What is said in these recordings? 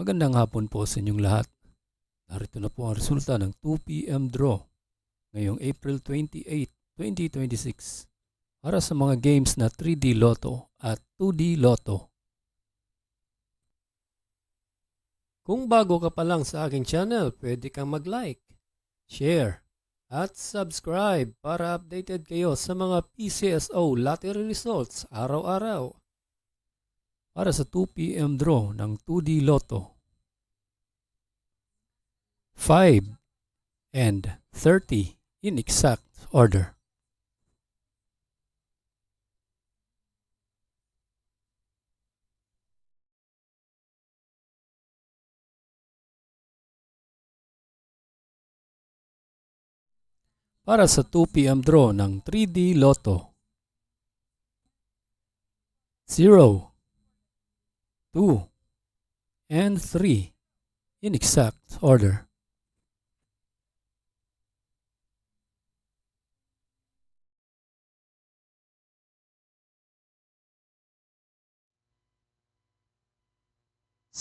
Magandang hapon po sa inyong lahat. Narito na po ang resulta ng 2 p.m. draw ngayong April 28, 2026 para sa mga games na 3D Lotto at 2D Lotto. Kung bago ka pa lang sa aking channel, pwede kang mag-like, share, at subscribe para updated kayo sa mga PCSO lottery results araw-araw. Para sa 2 p.m. draw ng 2D Lotto, 5 and 30 in exact order. Para sa 2 p.m. draw ng 3D Lotto, 0, 2, and 3 in exact order.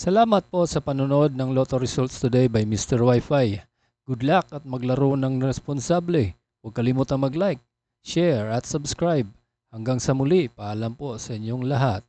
Salamat po sa panonood ng Lotto Results Today by Mr. Wi-Fi. Good luck at maglaro ng responsable. Huwag kalimutang mag-like, share at subscribe. Hanggang sa muli, paalam po sa inyong lahat.